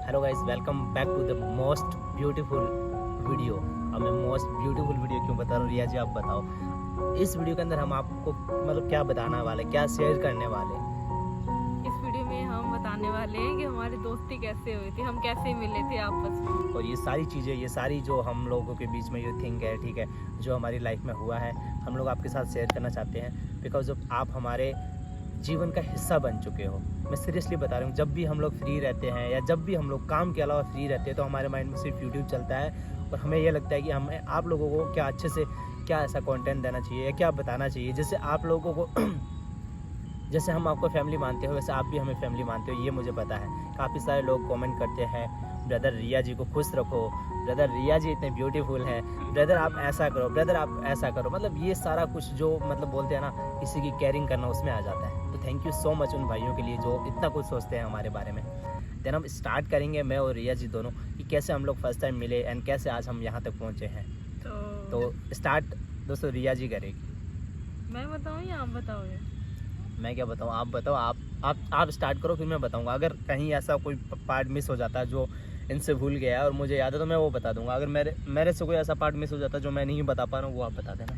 Hello guys, welcome back to the most beautiful video. अब मैं most beautiful video क्यों बता रहा हूँ, रिया जी आप बताओ। इस वीडियो के अंदर हम आपको मतलब क्या बताने वाले, क्या शेयर करने वाले। इस वीडियो में हम बताने वाले हैं कि हमारी दोस्ती कैसे हुई थी, हम कैसे मिले थे आपस में, और ये सारी चीज़ें, ये सारी जो हम लोगों के बीच में ये थिंग है, ठीक है, जो हमारी लाइफ में हुआ है, हम लोग आपके साथ शेयर करना चाहते हैं। बिकॉज ऑफ आप हमारे जीवन का हिस्सा बन चुके हो। मैं सीरियसली बता रहा हूँ, जब भी हम लोग फ्री रहते हैं या जब भी हम लोग काम के अलावा फ्री रहते हैं तो हमारे माइंड में सिर्फ यूट्यूब चलता है और हमें ये लगता है कि हमें आप लोगों को क्या अच्छे से क्या ऐसा कंटेंट देना चाहिए या क्या बताना चाहिए जिससे आप लोगों को जैसे हम आपको फैमिली मानते हो वैसे आप भी हमें फैमिली मानते हो, ये मुझे पता है। काफ़ी सारे लोग कमेंट करते हैं, ब्रदर रिया जी को खुश रखो, ब्रदर रिया जी इतने ब्यूटीफुल हैं, ब्रदर आप ऐसा करो, ब्रदर आप ऐसा करो। मतलब ये सारा कुछ जो मतलब बोलते हैं ना, किसी की केयरिंग करना उसमें आ जाता है। तो थैंक यू सो मच उन भाइयों के लिए जो इतना कुछ सोचते हैं हमारे बारे में। देन हम स्टार्ट करेंगे, मैं और रिया जी दोनों, कि कैसे हम लोग फर्स्ट टाइम मिले एंड कैसे आज हम यहाँ तक पहुँचे हैं। तो स्टार्ट दोस्तों रिया जी करेगी। मैं बताऊँ या आप बताओगे? मैं क्या बताऊँ, आप बताओ। आप स्टार्ट करो, फिर मैं बताऊँगा। अगर कहीं ऐसा कोई पार्ट मिस हो जाता है जो इनसे भूल गया है और मुझे याद है तो मैं वो बता दूंगा। अगर मेरे से कोई ऐसा पार्ट मिस हो जाता है जो मैं नहीं बता पा रहा हूँ, वो आप बता देना।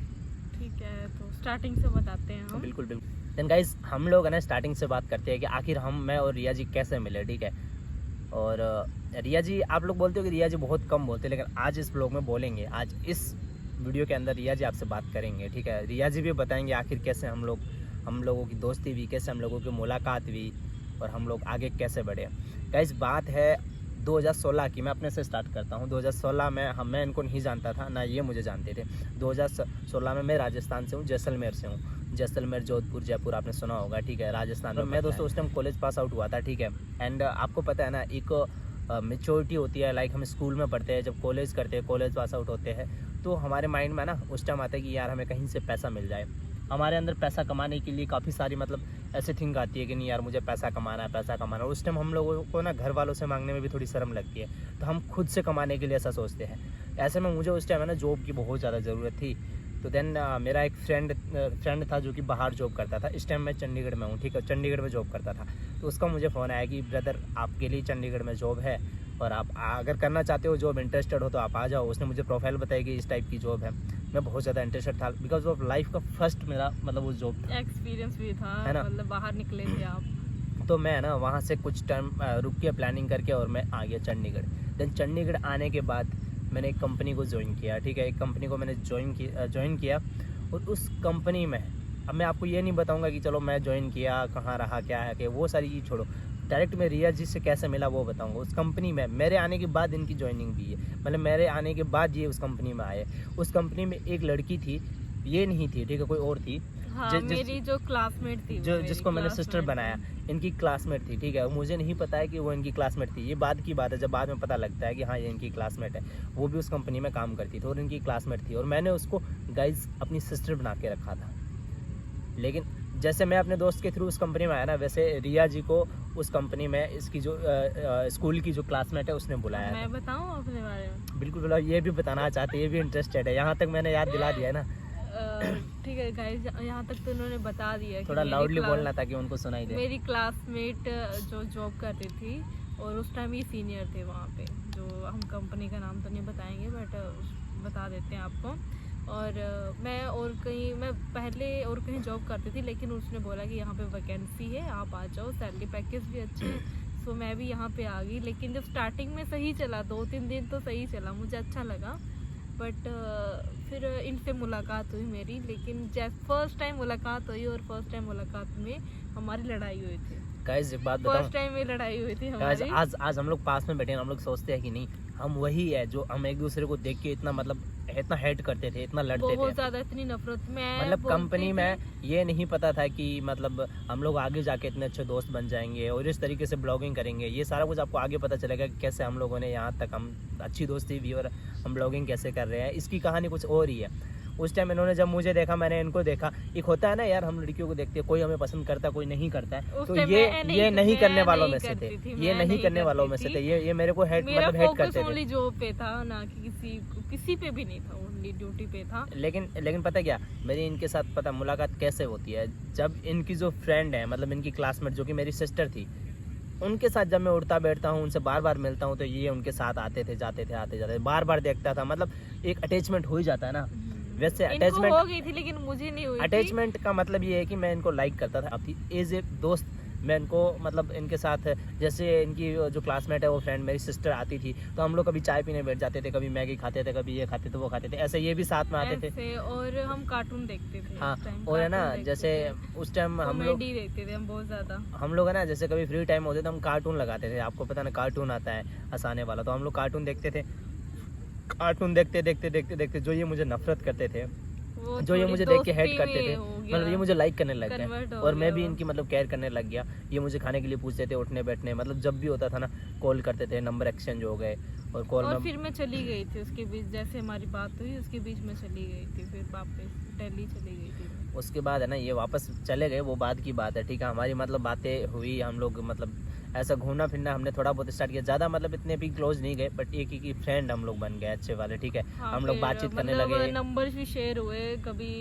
ठीक है, तो स्टार्टिंग से बताते हैं हम। बिल्कुल बिल्कुल। देन गाइस, हम लोग है ना स्टार्टिंग से बात करते हैं कि आखिर मैं और रिया जी कैसे मिले, ठीक है। और रिया जी, आप लोग बोलते हो कि रिया जी बहुत कम बोलते हैं, लेकिन आज इस ब्लॉग में बोलेंगे। आज इस वीडियो के अंदर रिया जी आपसे बात करेंगे, ठीक है। रिया जी भी बताएंगे आखिर कैसे हम लोगों की दोस्ती हुई, कैसे हम लोगों की मुलाकात हुई और हम लोग आगे कैसे बढ़े। गाइस बात है 2016 की। मैं अपने से स्टार्ट करता हूँ। 2016 में मैं इनको नहीं जानता था, ना ये मुझे जानते थे। 2016 में मैं राजस्थान से हूँ, जैसलमेर से हूँ। जैसलमेर, जोधपुर, जयपुर आपने सुना होगा, ठीक है, राजस्थान में। मैं दोस्तों उस टाइम कॉलेज पास आउट हुआ था, ठीक है। एंड आपको पता है ना, एक मेच्योरिटी होती है, लाइक हम स्कूल में पढ़ते हैं, जब कॉलेज करते हैं, कॉलेज पास आउट होते हैं, तो हमारे माइंड में ना उस टाइम आता है कि यार हमें कहीं से पैसा मिल जाए। हमारे अंदर पैसा कमाने के लिए काफ़ी सारी मतलब ऐसे थिंक आती है कि नहीं यार मुझे पैसा कमाना है, पैसा कमाना है। उस टाइम हम लोगों को ना घर वालों से मांगने में भी थोड़ी शर्म लगती है, तो हम खुद से कमाने के लिए ऐसा सोचते हैं। ऐसे में मुझे उस टाइम है ना जॉब की बहुत ज़्यादा ज़रूरत थी। तो देन मेरा एक फ्रेंड था जो कि बाहर जॉब करता था। इस टाइम मैं चंडीगढ़ में हूँ, ठीक है, चंडीगढ़ में जॉब करता था। तो उसका मुझे फ़ोन आया कि ब्रदर आपके लिए चंडीगढ़ में जॉब है और आप अगर करना चाहते हो, जॉब इंटरेस्टेड हो तो आप आ जाओ। उसने मुझे प्रोफाइल बताई कि इस टाइप की जॉब है। मैं बहुत ज़्यादा इंटरेस्टेड था, बिकॉज ऑफ लाइफ का फर्स्ट मेरा मतलब वो जॉब था, एक्सपीरियंस भी था, है ना। मतलब बाहर निकले थे आप। तो मैं ना वहाँ से कुछ टाइम रुक के प्लानिंग करके और मैं आ गया चंडीगढ़। देन चंडीगढ़ आने के बाद मैंने एक कंपनी को ज्वाइन किया, ठीक है। एक कंपनी को मैंने ज्वाइन किया और उस कंपनी में अब मैं आपको ये नहीं बताऊंगा कि चलो मैं ज्वाइन किया, कहाँ रहा, क्या है, कि वो सारी चीज़ छोड़ो। डायरेक्ट मैं रिया जी से कैसे मिला वो बताऊंगा। उस कंपनी में मेरे आने के बाद इनकी ज्वाइनिंग भी है, मतलब मेरे आने के बाद ये उस कंपनी में आए। उस कंपनी में एक लड़की थी, ये नहीं थी, ठीक है, कोई और थी। हाँ, मेरी जो क्लासमेट थी, जिसको मैंने सिस्टर बनाया, इनकी क्लासमेट थी, ठीक है। मुझे नहीं पता है कि वो इनकी क्लासमेट थी, ये बाद की बात है, जब बाद में पता लगता है कि हाँ ये इनकी क्लासमेट है। वो भी उस कंपनी में काम करती थी और इनकी क्लासमेट थी और मैंने उसको गाइज अपनी सिस्टर बना के रखा था। लेकिन जैसे मैं अपने दोस्त के थ्रू उस कंपनी में आया ना, वैसे रिया जी को उस कंपनी में इसकी जो स्कूल की जो क्लासमेट है उसने बुलाया। मैं बताऊँ अपने बारे में? बिल्कुल बुलाओ, ये भी बताना चाहते हैं, ये भी इंटरेस्टेड है। यहाँ तक मैंने याद दिला दिया है ना। ठीक है गाइस, यहाँ तक तो उन्होंने बता दिया। थोड़ा लाउडली बोलना ताकि उनको सुनाई दे। मेरी क्लासमेट जो जॉब करती थी और उस टाइम ही सीनियर थे वहाँ पे, जो हम कंपनी का नाम तो नहीं बताएंगे बट बता देते हैं आपको। और मैं पहले और कहीं जॉब करती थी, लेकिन उसने बोला कि यहाँ पे वैकेंसी है, आप आ जाओ, सैलरी पैकेज भी अच्छे है। सो मैं भी यहाँ पे आ गई। लेकिन जब स्टार्टिंग में सही चला, 2-3 दिन तो सही चला, मुझे अच्छा लगा। बट फिर इनसे मुलाकात हुई मेरी। लेकिन जब फर्स्ट टाइम मुलाकात हुई और फर्स्ट टाइम मुलाकात में हमारी लड़ाई हुई थी। गाइस एक बात बताऊं, फर्स्ट टाइम में लड़ाई हुई थी हमारी। आज हम लोग पास में बैठे हैं, हम लोग सोचते हैं कि नहीं हम वही है जो हम एक दूसरे को देख के इतना मतलब इतना हेट करते थे, इतना लड़ते थे, बहुत ज्यादा, इतनी नफरत में मतलब कंपनी में ये नहीं पता था कि मतलब हम लोग आगे जाके इतने अच्छे दोस्त बन जाएंगे और इस तरीके से ब्लॉगिंग करेंगे। ये सारा कुछ आपको आगे पता चलेगा कि कैसे हम लोगों ने यहाँ तक हम अच्छी दोस्ती भी और हम ब्लॉगिंग कैसे कर रहे हैं। इसकी कहानी कुछ और ही है। उस टाइम इन्होंने जब मुझे देखा, मैंने इनको देखा। एक होता है ना यार, हम लड़कियों को देखते हैं, कोई हमें पसंद करता है, कोई नहीं करता है। तो ये नहीं करने वालों में से थे, ये नहीं करने वालों में से थे। ये मेरे को हेट करते थे। जॉब पे था ना कि किसी पे भी नहीं था, ओनली ड्यूटी पे था। लेकिन पता क्या, मेरी इनके साथ पता मुलाकात कैसे होती है, जब इनकी जो फ्रेंड है, मतलब इनकी क्लासमेट जो कि मेरी सिस्टर थी, उनके साथ जब मैं उठता बैठता हूँ, उनसे बार बार मिलता हूँ, तो ये उनके साथ आते थे, जाते थे, आते जाते, बार बार देखता था, मतलब एक अटैचमेंट हो ही जाता है ना। वैसे इनको अटैचमेंट हो गई थी लेकिन मुझे नहीं हुई थी। अटैचमेंट का मतलब ये है कि मैं इनको लाइक करता था अपनी एज ए दोस्त। मैं इनको मतलब इनके साथ, जैसे इनकी जो क्लासमेट है वो फ्रेंड मेरी सिस्टर आती थी, तो हम लोग कभी चाय पीने बैठ जाते थे, कभी मैगी खाते थे, कभी ये खाते थे, वो खाते थे, ऐसे ये भी साथ में आते थे। ऐसे, और हम कार्टून देखते थे हाँ, उस टाइम, और है ना, कार्टून देखते जैसे थे, उस टाइम हम लोग कॉमेडी देखते थे हम बहुत ज्यादा। हम लोग है ना, जैसे कभी फ्री टाइम होते तो हम कार्टून लगाते थे। आपको पता ना, कार्टून आता है हंसाने वाला, तो हम लोग कार्टून देखते थे। कार्टून देखते देखते देखते देखते जो ये मुझे नफरत करते थे, वो जो ये थोड़ी मुझे देख के हेट दोस्ती करते में थे, हो मतलब ये गया, मुझे लाइक करने लग convert गए, हो और मैं गया भी वो। इनकी मतलब केयर करने लग गया। ये मुझे खाने के लिए पूछते थे, उठने बैठने, मतलब जब भी होता था ना, कॉल करते थे, नंबर एक्सचेंज हो गए, और कॉल और में फिर मैं चली गई थी उसके बीच, जैसे हमारी बात हुई उसके बीच में चली गई थी, फिर वापस दिल्ली चली गई थी मैं। उसके बाद है ना, ये वापस चले गए, वो बाद की बात है, ठीक है। हमारी मतलब बातें हुई, हम लोग मतलब ऐसा घूमना फिरना हमने थोड़ा बहुत स्टार्ट किया, ज़्यादा मतलब इतने भी क्लोज नहीं गए, बट एक ही की फ्रेंड हम लोग बन गए अच्छे वाले, ठीक है। हाँ, हम लोग फिर बातचीत करने मतलब लगे। नंबर भी शेयर हुए, कभी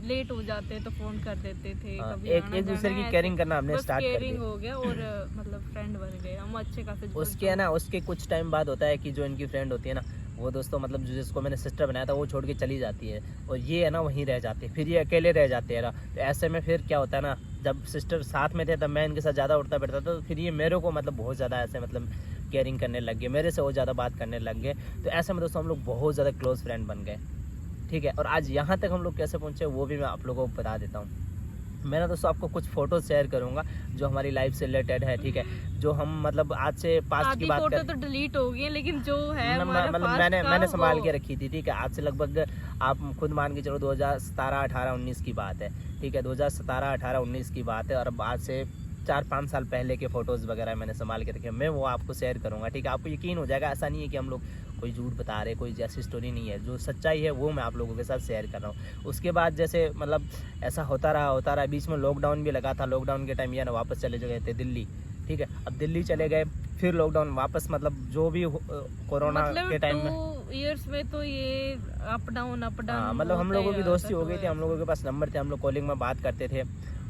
लेट हो जाते तो फोन कर देते थे, हाँ, कभी एक आना एक दूसरे जाना की ऐसे। केयरिंग करना हमने बस स्टार्ट कर केयरिंग दी। हो गया, और मतलब फ्रेंड बन गए हम अच्छे खासे। उसके है ना, उसके कुछ टाइम बाद होता है कि जो इनकी फ्रेंड होती है ना, वो दोस्तों मतलब जो जिसको मैंने सिस्टर बनाया था, वो छोड़ के चली जाती है, और ये है ना वहीं रह जाते हैं, फिर ये अकेले रह जाते हैं ना। तो ऐसे में फिर क्या होता है ना, जब सिस्टर साथ में थे तब मैं इनके साथ ज़्यादा उठता बैठता था, तो फिर ये मेरे को मतलब बहुत ज़्यादा ऐसे मतलब केयरिंग करने लग गए, मेरे से वो ज़्यादा बात करने लग गए। तो ऐसे में दोस्तों हम लोग बहुत ज़्यादा क्लोज फ्रेंड बन गए, ठीक है। और आज यहाँ तक हम लोग कैसे पहुँचे वो भी मैं आप लोगों को बता देता हूँ। मैं ना दोस्तों आपको कुछ फ़ोटो शेयर करूँगा जो हमारी लाइफ से रिलेटेड है, ठीक है। जो हम मतलब आज से पास्ट की आधी बात फोटो कर, तो डिलीट हो गई है, लेकिन जो है हमारा मतलब past मैंने का मैंने संभाल वो- के रखी थी, ठीक है। आज से लगभग आप खुद मान के चलो 2017, 18, 19 की बात है, ठीक है। 2017, 18, 19 की बात है, और अब आज से 4-5 साल पहले के फ़ोटोज़ वगैरह मैंने संभाल के रखे, मैं वो आपको शेयर करूँगा, ठीक है। आपको यकीन हो जाएगा, ऐसा नहीं है कि हम लोग कोई झूठ बता रहे, कोई जैसी स्टोरी नहीं है, जो सच्चाई है वो मैं आप लोगों के साथ शेयर कर रहा हूँ। उसके बाद जैसे मतलब ऐसा होता रहा, बीच में लॉकडाउन भी लगा था। लॉकडाउन के टाइम ये ना वापस चले गए थे दिल्ली, ठीक है। अब दिल्ली चले गए, फिर लॉकडाउन वापस, मतलब जो भी कोरोना मतलब के टाइम में, 2 years में तो ये अप डाउन हाँ, मतलब हम लोगों की दोस्ती हो गई थी, हम लोगों के पास नंबर थे, हम लोग कॉलिंग में बात करते थे।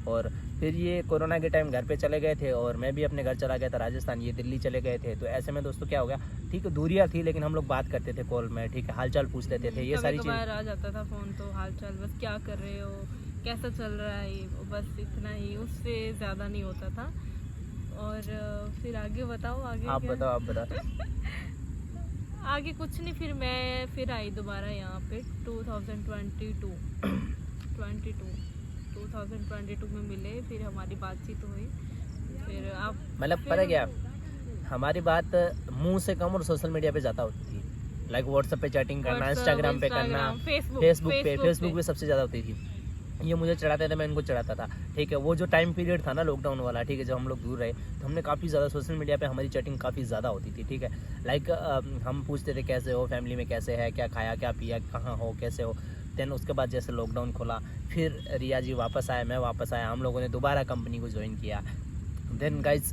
और फिर ये कोरोना के टाइम घर पे चले गए थे, और मैं भी अपने घर चला गया था राजस्थान, ये दिल्ली चले गए थे। तो ऐसे में दोस्तों क्या हो गया, ठीक है, दूरियाँ थी, लेकिन हम लोग बात करते थे कॉल में, ठीक है, हालचाल पूछ लेते थे, ये सारी चीज़। आ जाता था फोन, तो हाल चाल, बस क्या कर रहे हो, कैसा चल रहा है, बस इतना ही, उससे ज्यादा नहीं होता था। और फिर आगे बताओ, आगे आप क्या? बताओ, आप बताओ। आगे कुछ नहीं, फिर मैं फिर आई दोबारा यहाँ पे 2022 में मिले, फिर हमारी बातचीत हुई, फिर आप मतलब पता क्या, हमारी बात मुंह से कम और सोशल मीडिया पे ज़्यादा होती थी, लाइक व्हाट्सएप पे चैटिंग करना, इंस्टाग्राम पे करना, फेसबुक पे सबसे ज़्यादा होती थी। ये मुझे चढ़ाते थे, मैं इनको चढ़ाता था, ठीक है। वो जो टाइम पीरियड था ना लॉकडाउन वाला, ठीक है, जब हम लोग दूर रहे, तो हमने काफ़ी ज़्यादा सोशल मीडिया पे हमारी चैटिंग काफ़ी ज़्यादा होती थी, ठीक है। लाइक हम पूछते थे कैसे हो, फैमिली में कैसे है, क्या खाया, क्या पिया, कहाँ हो, कैसे हो। देन उसके बाद जैसे लॉकडाउन खुला, फिर रिया जी वापस आए, मैं वापस आया, हम लोगों ने दोबारा कंपनी को ज्वाइन किया। देन गाइज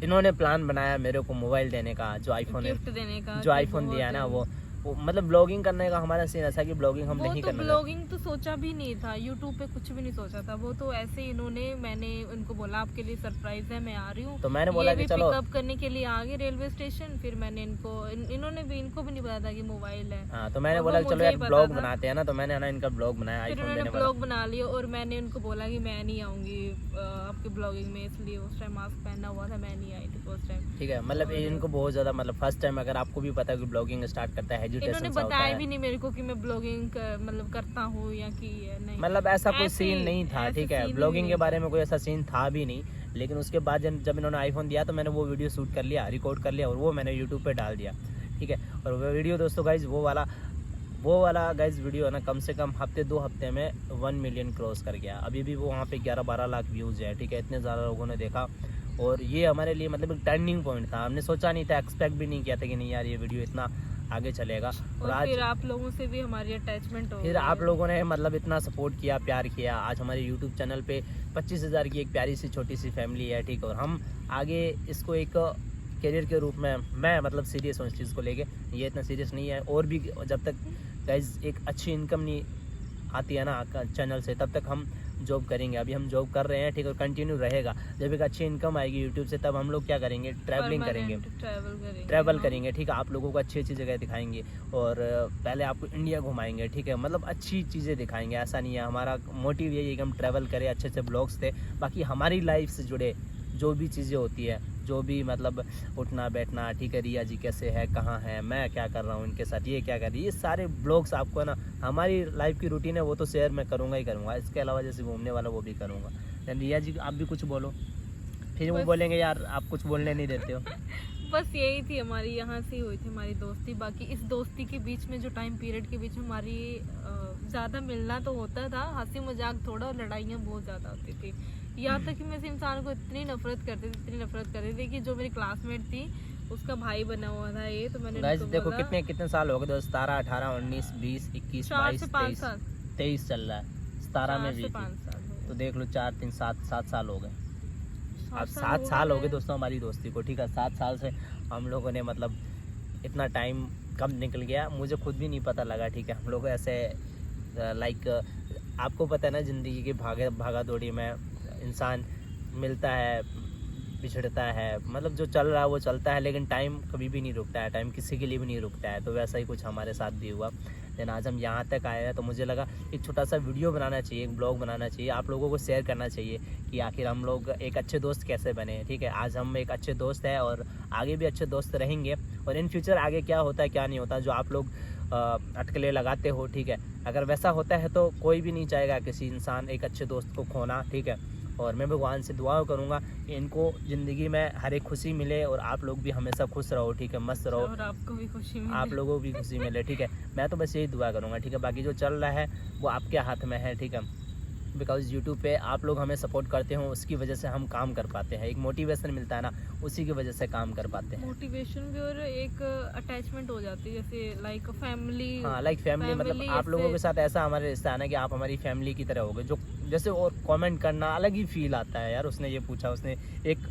इन्होंने प्लान बनाया मेरे को मोबाइल देने का, जो आईफोन है, गिफ्ट देने का, जो आईफोन दिया है ना, वो मतलब ब्लॉगिंग करने का हमारा सीन ऐसा कि ब्लॉगिंग हम वो नहीं तो करना चाहते। ब्लॉगिंग तो सोचा भी नहीं था, यूट्यूब पे कुछ भी नहीं सोचा था, वो तो ऐसे ही इन्होंने, मैंने उनको बोला आपके लिए सरप्राइज है, मैं आ रही हूँ, तो मैंने बोला कि चलो, पिकअप करने के लिए आ गए रेलवे स्टेशन। फिर मैंने इन्होंने भी, इनको भी नहीं पता था कि मोबाइल है। हाँ, तो मैंने और बोला वो कि चलो मुझे यार ही पता ब्लॉग था। बनाते हैं ना, तो मैंने है ना इनका ब्लॉग बनाया फिर आईफोन उन्होंने देने वाला। ब्लॉग बना लिया, और मैंने उनको बोला कि मैं नहीं आऊंगी आपके ब्लॉगिंग में, इसलिए उस टाइम मास्क पहना हुआ था, मैं नहीं आई थी उस टाइम। ठीक है, मतलब इनको बहुत ज़्यादा मतलब फर्स्ट टाइम, अगर आपको भी पता है कि ब्लॉगिंग स्टार्ट करता है, इन्होंने हेजिटेशन सा होता बताया है, भी नहीं मेरे को कि मैं ब्लॉगिंग मतलब करता हूँ या कि नहीं, मतलब ऐसा कोई ऐसे सीन ही- नहीं था, ऐसे ठीक है। सीन ही ब्लॉगिंग के नहीं बारे था। में कोई ऐसा सीन था भी नहीं। लेकिन उसके बाद जब इन्होंने आईफोन दिया, तो मैंने वो वीडियो शूट कर लिया, रिकॉर्ड कर लिया, और वो मैंने यूट्यूब पे डाल दिया, ठीक है। और वो वीडियो दोस्तों गाइज, वो वाला गाइज वीडियो है ना, कम से कम 2 हफ्ते में 1 मिलियन क्रॉस कर गया। अभी भी वो वहाँ पे 11-12 लाख व्यूज़ है, ठीक है। इतने ज़्यादा लोगों ने देखा, और ये हमारे लिए मतलब एक टर्निंग पॉइंट था। हमने सोचा नहीं था, एक्सपेक्ट भी नहीं किया था कि नहीं यार ये वीडियो इतना आगे चलेगा। और आज फिर आप लोगों से भी हमारी अटैचमेंट हो फिर गई आप है। लोगों ने मतलब इतना सपोर्ट किया, प्यार किया। आज हमारे यूट्यूब चैनल पे 25,000 की एक प्यारी सी छोटी सी फैमिली है, ठीक है। और हम आगे इसको एक करियर के रूप में, मैं मतलब सीरियस हूँ इस चीज़ को लेके, ये इतना सीरियस नहीं है। और भी जब तक गाइज एक अच्छी इनकम नहीं आती है ना चैनल से, तब तक हम जॉब करेंगे। अभी हम जॉब कर रहे हैं, ठीक है, कंटिन्यू रहेगा। जब एक अच्छी इनकम आएगी यूट्यूब से तब हम लोग क्या करेंगे, ट्रैवलिंग करेंगे, ट्रैवल करेंगे, ठीक है, आप लोगों को अच्छी अच्छी जगह दिखाएंगे और पहले आपको इंडिया घुमाएंगे, ठीक है, मतलब अच्छी चीज़ें दिखाएंगे। ऐसा नहीं है, हमारा मोटिव यही है कि हम ट्रैवल करें, अच्छे अच्छे ब्लॉग्स थे, बाकी हमारी लाइफ से जुड़े जो भी चीज़ें होती है, जो भी मतलब उठना बैठना, ठीक है, रिया जी कैसे है, कहाँ है, मैं क्या कर रहा हूँ इनके साथ, ये क्या कर रही है, ये सारे ब्लॉग्स आपको ना हमारी लाइफ की रूटीन है वो तो शेयर मैं करूँगा ही करूँगा। इसके अलावा जैसे घूमने वाला वो भी करूँगा। लेकिन रिया जी आप भी कुछ बोलो, फिर वो बोलेंगे यार आप कुछ बोलने नहीं देते हो। बस यही थी हमारी, यहाँ से हुई थी हमारी दोस्ती। बाकी इस दोस्ती के बीच में जो टाइम पीरियड के बीच में हमारी ज़्यादा मिलना तो होता था, हंसी मजाक थोड़ा, और लड़ाइयाँ बहुत ज़्यादा होती थी। यहाँ तक कि मैं इस इंसान को इतनी नफरत करती थी कि जो मेरी क्लासमेट थी उसका भाई बना हुआ था ये, तो मैंने गाइस देखो कितने साल हो गए, 17, 18, 19, 20, 21, 22, 23 चल रहा है, 17 में भी 5 साल तो देख लो 4, 3, 7 साल हो गए। अब 7 साल हो गए दोस्तों हमारी दोस्ती को, ठीक है। 7 साल से हम लोगों ने मतलब इतना टाइम कब निकल गया मुझे खुद भी नहीं पता लगा, ठीक है। हम लोग ऐसे लाइक आपको पता है ना, ज़िंदगी की भागा दौड़ी में इंसान मिलता है, बिछड़ता है, मतलब जो चल रहा है वो चलता है, लेकिन टाइम कभी भी नहीं रुकता है, टाइम किसी के लिए भी नहीं रुकता है। तो वैसा ही कुछ हमारे साथ भी हुआ। लेकिन आज हम यहाँ तक आए हैं तो मुझे लगा एक छोटा सा वीडियो बनाना चाहिए, एक ब्लॉग बनाना चाहिए, आप लोगों को शेयर करना चाहिए कि आखिर हम लोग एक अच्छे दोस्त कैसे बने, ठीक है। आज हम एक अच्छे दोस्त हैं और आगे भी अच्छे दोस्त रहेंगे, और इन फ्यूचर आगे क्या होता है क्या नहीं होता, जो आप लोग अटकलें लगाते हो, ठीक है, अगर वैसा होता है तो कोई भी नहीं चाहेगा किसी इंसान एक अच्छे दोस्त को खोना, ठीक है। और मैं भगवान से दुआ करूंगा कि इनको ज़िंदगी में हर एक खुशी मिले और आप लोग भी हमेशा खुश रहो, ठीक है, मस्त रहो, और आपको भी खुशी मिले, आप लोगों को भी खुशी मिले, ठीक है। मैं तो बस यही दुआ करूंगा, ठीक है। बाकी जो चल रहा है वो आपके हाथ में है, ठीक है। बिकॉज यूट्यूब पे आप लोग हमें सपोर्ट करते हो, उसकी वजह से हम काम कर पाते हैं, एक मोटिवेशन मिलता है ना, उसी की वजह से काम कर पाते हैं। मोटिवेशन भी और एक अटैचमेंट हो जाती है, जैसे लाइक फैमिली। हाँ, लाइक फैमिली, मतलब आप लोगों के साथ ऐसा हमारे रिश्ता है ना कि आप हमारी फैमिली की तरह हो गए। जो जैसे और कमेंट करना अलग ही फील आता है यार। उसने ये पूछा, उसने एक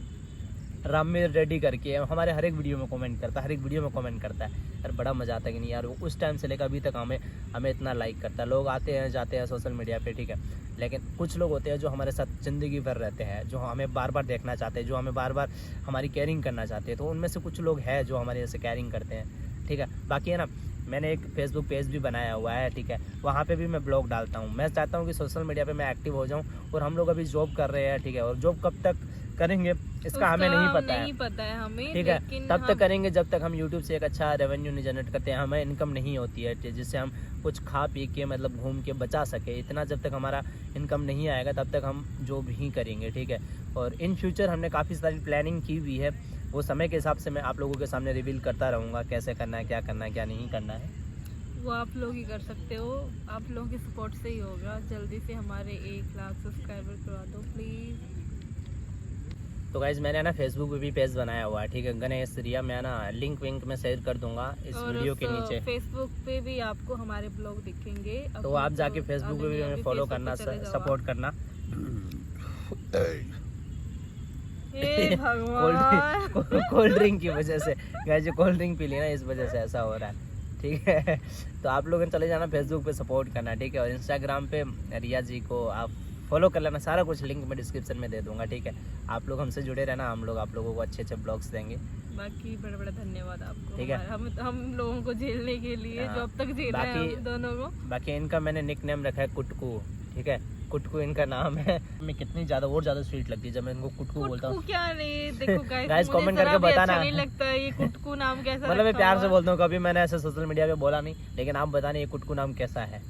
रामेर रेडी करके हमारे हर एक वीडियो में कमेंट करता है, हर एक वीडियो में कमेंट करता है यार, बड़ा मजा आता है कि नहीं यार। उस टाइम से लेकर अभी तक हमें इतना लाइक करता है। लोग आते हैं जाते हैं सोशल मीडिया पे, ठीक है, लेकिन कुछ लोग होते हैं जो हमारे साथ ज़िंदगी भर रहते हैं, जो हमें बार बार देखना चाहते हैं, जो हमें बार बार हमारी केयरिंग करना चाहते हैं। तो उनमें से कुछ लोग हैं जो हमारे जैसे केयरिंग करते हैं, ठीक है। बाकी है ना, मैंने एक फेसबुक पेज भी बनाया हुआ है, ठीक है, वहाँ पे भी मैं ब्लॉग डालता हूँ। मैं चाहता हूँ कि सोशल मीडिया पे मैं एक्टिव हो जाऊँ। और हम लोग अभी जॉब कर रहे हैं, ठीक है, और जॉब कब तक करेंगे इसका हमें नहीं पता है हमें, ठीक है। तब तक करेंगे जब तक हम यूट्यूब से एक अच्छा रेवेन्यू नहीं जनरेट करते हैं, हमें इनकम नहीं होती है जिससे हम कुछ खा पी के मतलब घूम के बचा सके। इतना जब तक हमारा इनकम नहीं आएगा तब तक हम जो भी करेंगे, ठीक है। और इन फ्यूचर हमने काफ़ी सारी प्लानिंग की हुई है, वो समय के हिसाब से मैं आप लोगों के सामने रिवील करता रहूँगा, कैसे करना है, क्या करना है, क्या नहीं करना है, वो आप लोग ही कर सकते हो। आप लोगों की सपोर्ट से ही होगा। जल्दी से हमारे 1 लाख सब्सक्राइबर करवा दो प्लीज़। तो गाइज मैंने ना फेसबुक पे भी पेज बनाया हुआ है, ठीक है, गणेश रिया। मैं ना लिंक विंक में शेयर कर दूंगा इस वीडियो के नीचे। फेसबुक पे भी आपको हमारे ब्लॉग दिखेंगे, तो आप जाके फेसबुक पे भी हमें फॉलो करना, सपोर्ट करना। हे भगवान, कोल्ड ड्रिंक की वजह से गाइज, कोल्ड ड्रिंक पी लेना, इस वजह से ऐसा हो रहा है, ठीक है। तो आप लोगों ने चले जाना फेसबुक पे सपोर्ट करना, ठीक है। और इंस्टाग्राम पे रिया जी को आप फॉलो कर लेना, सारा कुछ लिंक मैं डिस्क्रिप्शन में दे दूंगा, ठीक है। आप लोग हमसे जुड़े रहना, हम लोग आप लोगों को अच्छे अच्छे ब्लॉग्स देंगे। बाकी बड़ा बड़ा धन्यवाद आपको, ठीक है, हम लोगों को झेलने के लिए, जो अब तक झेल रहे हैं हम दोनों को। बाकी इनका मैंने निक नेम रखा है कुटकू, ठीक है, कुटकू इनका नाम है। मैं कितनी ज़्यादा और ज़्यादा स्वीट लगती है जब मैं इनको कुटकू बोलता हूँ। क्या नहीं, देखो गाइस कमेंट करके बताना, अच्छा नहीं लगता है ये कुटकू नाम कैसा, मतलब मैं प्यार से बोलता हूँ, कभी मैंने ऐसे सोशल मीडिया पे बोला नहीं, लेकिन आप बताना ये कुटकू नाम कैसा है।